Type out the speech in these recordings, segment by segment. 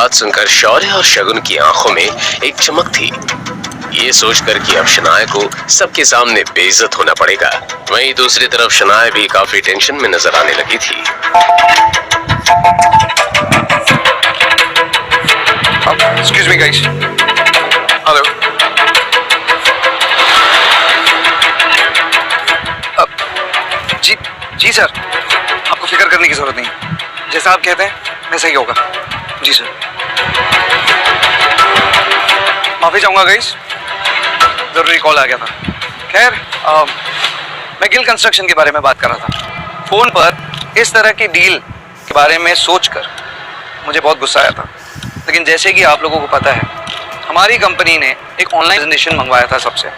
बात सुनकर शौर्य और शगुन की आंखों में एक चमक थी। ये सोचकर कि अब शनाया को सबके सामने बेइज्जत होना पड़ेगा। वहीं दूसरी तरफ शनाया भी काफी टेंशन में नजर आने लगी थी। Excuse me guys. Hello. जी सर, आपको फिक्र करने की जरूरत नहीं। जैसा आप कहते हैं वैसा ही होगा। जी सर। माफी चाहूंगा गाइस, जरूरी कॉल आ गया था। खैर, मैं गिल कंस्ट्रक्शन के बारे में बात कर रहा था। फोन पर इस तरह की डील के बारे में सोचकर मुझे बहुत गुस्सा आया था। लेकिन जैसे कि आप लोगों को पता है, हमारी कंपनी ने एक ऑनलाइन प्रेजेंटेशन मंगवाया था सबसे।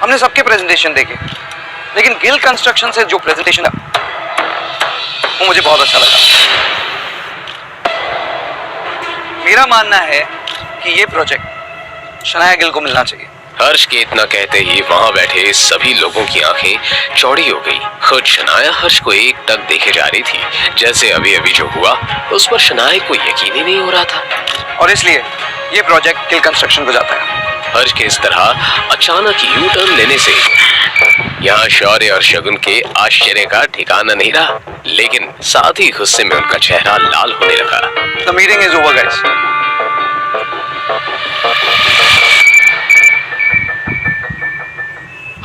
हमने सबके प्रेजेंटेशन देखे, लेकिन गिल कंस्ट्रक्शन से जो प्रेजेंटेशन था वो मुझे बहुत अच्छा लगा। मेरा मानना है कि ये प्रोजेक्ट शनाया गिल को मिलना चाहिए। हर्ष के इतना कहते ही वहां बैठे सभी लोगों की आंखें चौड़ी हो गई। खुद शनाया हर्ष को एक टक देखे जा रही थी, जैसे अभी अभी जो हुआ उस पर शनाया को यकीन ही नहीं हो रहा था। और इसलिए ये प्रोजेक्ट गिल कंस्ट्रक्शन को जाता है। हर्ष के इस तरह अचानक यू टर्न लेने से यहाँ शौर्य और शगुन के आश्चर्य का ठिकाना नहीं रहा, लेकिन साथ ही गुस्से में उनका चेहरा लाल होने लगा। The meeting is over, guys.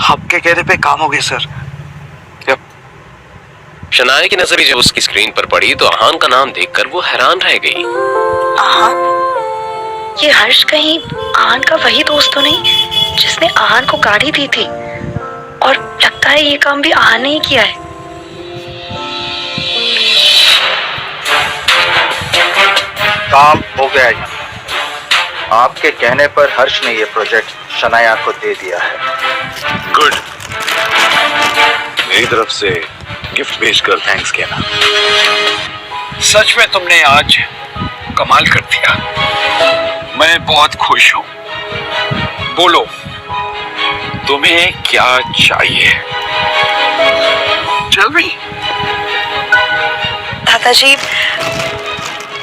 आपके कहने पे काम हो गया सर। शनाया की नजर जब उसकी स्क्रीन पर पड़ी तो आहान का नाम देखकर वो हैरान रह गई। आहान? ये हर्ष कहीं आहान का वही दोस्त तो नहीं जिसने आहान को गाड़ी दी थी? और लगता है ये काम भी आहान ने ही किया है। काम हो गया है। आपके कहने पर हर्ष ने ये प्रोजेक्ट शनाया को दे दिया है। गुड। मेरी तरफ से गिफ्ट भेजकर थैंक्स कहना। सच में तुमने आज कमाल कर दिया। मैं बहुत खुश हूँ। बोलो, तुम्हें क्या चाहिए? Tell me. दादाजी,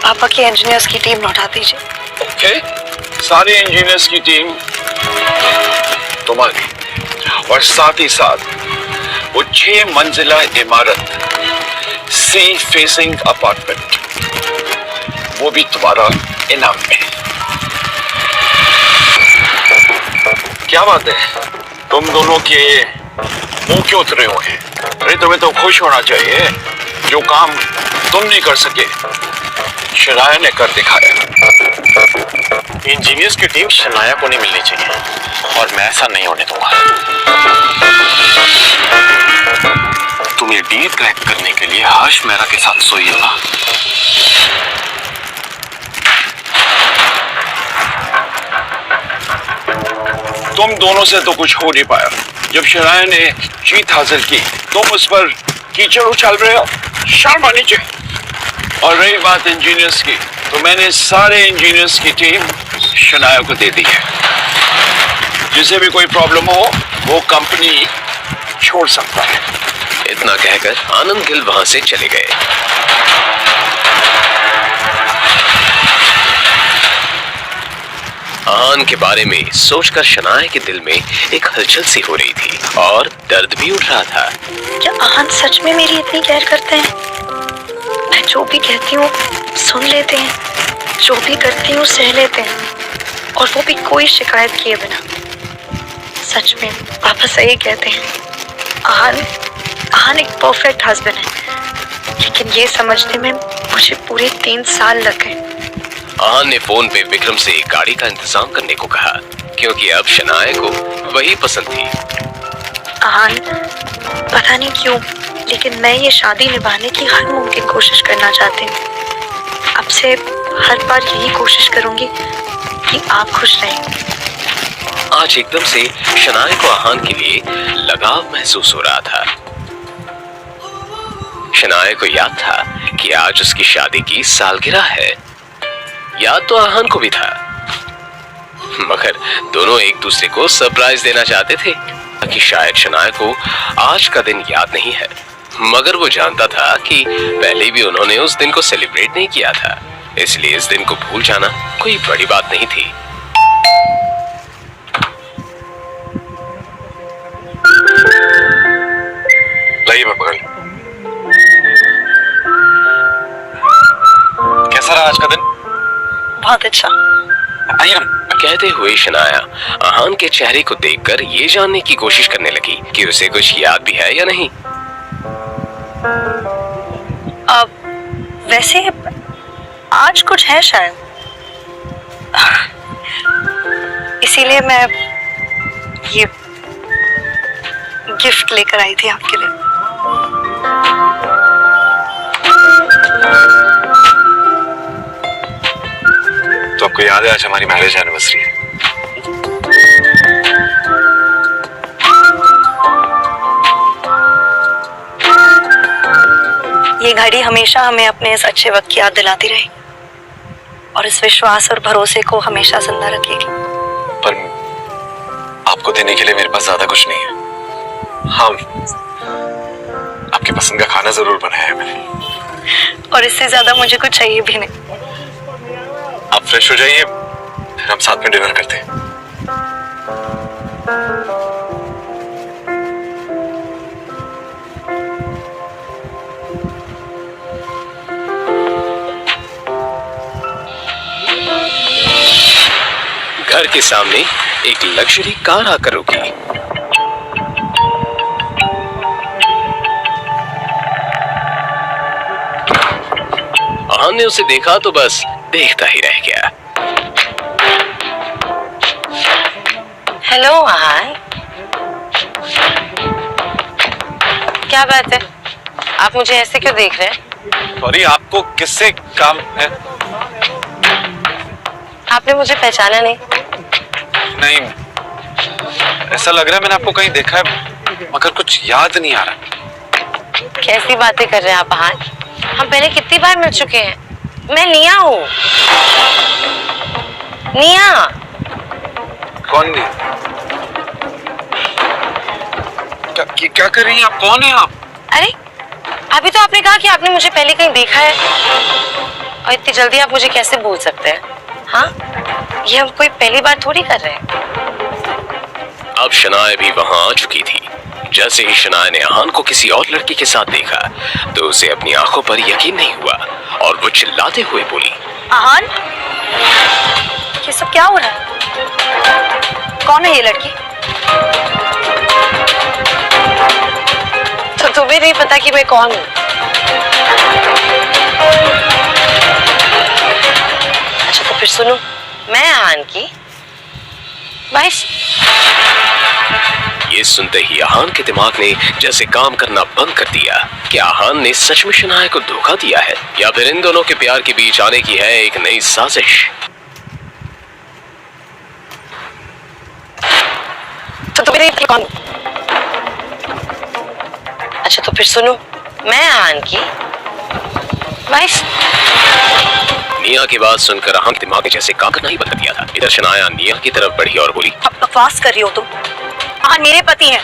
पापा के इंजीनियर्स की टीम लौटा दीजिए। ओके, सारे इंजीनियर्स की टीम तुम्हारी, और साथ ही साथ वो 6 मंजिला इमारत, सी फेसिंग अपार्टमेंट, वो भी तुम्हारा इनाम में। क्या बात है, तुम दोनों के मुंह क्यों उतरे हुए हैं? अरे तुम्हें तो खुश होना चाहिए। जो काम तुम नहीं कर सके, शनाया ने कर दिखाया। इंजीनियर्स की टीम शनाया को नहीं मिलनी चाहिए, और मैं ऐसा नहीं होने दूंगा। तुम ये डील क्रैक करने के लिए हर्ष मेहरा के साथ सोई होगा। तुम दोनों से तो कुछ हो नहीं पाया। जब शनाया ने जीत हासिल की, तुम उस पर कीचड़ उछाल रहे हो। शर्म आनी चाहिए। और रही बात इंजीनियर्स की, तो मैंने सारे इंजीनियर्स की टीम शनाया को दे दी है। जिसे भी कोई प्रॉब्लम हो, वो कंपनी छोड़ सकता है। इतना कहकर आनंद गिल वहां से चले गए। आहान के बारे में सोचकर शनाया के दिल में एक हलचल सी हो रही थी और दर्द भी उठ रहा था। क्या आहान सच में मेरी इतनी केयर करते हैं? मैं जो भी कहती हूँ सुन लेते हैं, जो भी करती हूँ सह लेते हैं, और वो भी कोई शिकायत किए बिना। सच में पापा सही कहते हैं, आहान एक परफेक्ट हस्बैंड है। लेकिन ये समझने में मुझे पूरे 3 साल लग गए। आहान ने फोन पे विक्रम से गाड़ी का इंतजाम करने को कहा, क्योंकि अब शनाया को वही पसंद थी। आहान, पता नहीं क्यों, लेकिन मैं ये शादी निभाने की हर मुमकिन कोशिश करना चाहती हूँ। अब से हर बार यही कोशिश करूंगी कि आप खुश रहें। आज एकदम से शनाया को आहान के लिए लगाव महसूस हो रहा था। शनाया को याद था कि आज उसकी शादी की सालगिरह है। याद तो आहान को भी था, मगर दोनों एक दूसरे को सरप्राइज देना चाहते थे कि शायद शनाया को आज का दिन याद नहीं है, मगर वो जानता था कि पहले भी उन्होंने उस दिन को सेलिब्रेट नहीं किया था। इसलिए इस दिन को भूल जाना कोई बड़ी बात नहीं थी। लाइए मैं पकड़। कैसा रहा आज का दिन? बहुत अच्छा। आइए ना। कहते हुए शनाया आहान के चेहरे को देखकर ये जानने की कोशिश करने लगी कि उसे कुछ याद भी है या नहीं। वैसे आज कुछ है शायद, इसीलिए मैं ये गिफ्ट लेकर आई थी आपके लिए। तो आपको याद है आज हमारी मैरिज एनिवर्सरी है? ये घड़ी हमेशा हमें अपने इस अच्छे वक्त की याद दिलाती रहेगी और इस विश्वास और भरोसे को हमेशा जिंदा रखेगी। पर आपको देने के लिए मेरे पास ज्यादा कुछ नहीं है। हाँ, आपकी पसंद का खाना जरूर बनाया है मैंने। और इससे ज्यादा मुझे कुछ चाहिए भी नहीं। आप फ्रेश हो जाइए, फिर हम साथ में डिनर करते हैं। घर के सामने एक लग्जरी कार आकर रुकी। आहान ने उसे देखा तो बस देखता ही रह गया। हेलो आहान, क्या बात है? आप मुझे ऐसे क्यों देख रहे हैं? सॉरी, आपको किससे काम है? आपने मुझे पहचाना नहीं? नहीं, ऐसा लग रहा है मैंने आपको कहीं देखा है, मगर कुछ याद नहीं आ रहा। कैसी बातें कर रहे हैं आप आहान? हम पहले कितनी बार मिल चुके हैं। मैं निया हूँ। निया। कौन नहीं? क्या कर रही हैं आप? कौन है आप? अरे अभी तो आपने कहा कि आपने मुझे पहले कहीं देखा है, और इतनी जल्दी आप मुझे कैसे भूल सकते हैं? हाँ, ये हम कोई पहली बार थोड़ी कर रहे हैं। अब शनाया भी वहां आ चुकी थी। जैसे ही शनाया ने आहान को किसी और लड़की के साथ देखा तो उसे अपनी आंखों पर यकीन नहीं हुआ और वो चिल्लाते हुए बोली, आहान, ये सब क्या हो रहा है? कौन है ये लड़की? तो तुम्हें नहीं पता कि मैं कौन हूँ? अच्छा तो फिर सुनो, मैं आहान की वाइफ। ये सुनते ही आहान के दिमाग ने जैसे काम करना बंद कर दिया। क्या आहान ने सच में शनाया को धोखा दिया है या फिर इन दोनों के प्यार के बीच आने की है एक नई साजिश? तो तुम्हें नहीं पता कौन? अच्छा तो फिर सुनो, मैं आहान की वाइफ। निया की बात सुनकर आहान के दिमाग ने जैसे काम करना ही बंद कर दिया था। इधर शनाया निया की तरफ बढ़ी और बोली, अब बकवास कर रही हो तुम। आहान मेरे पति हैं।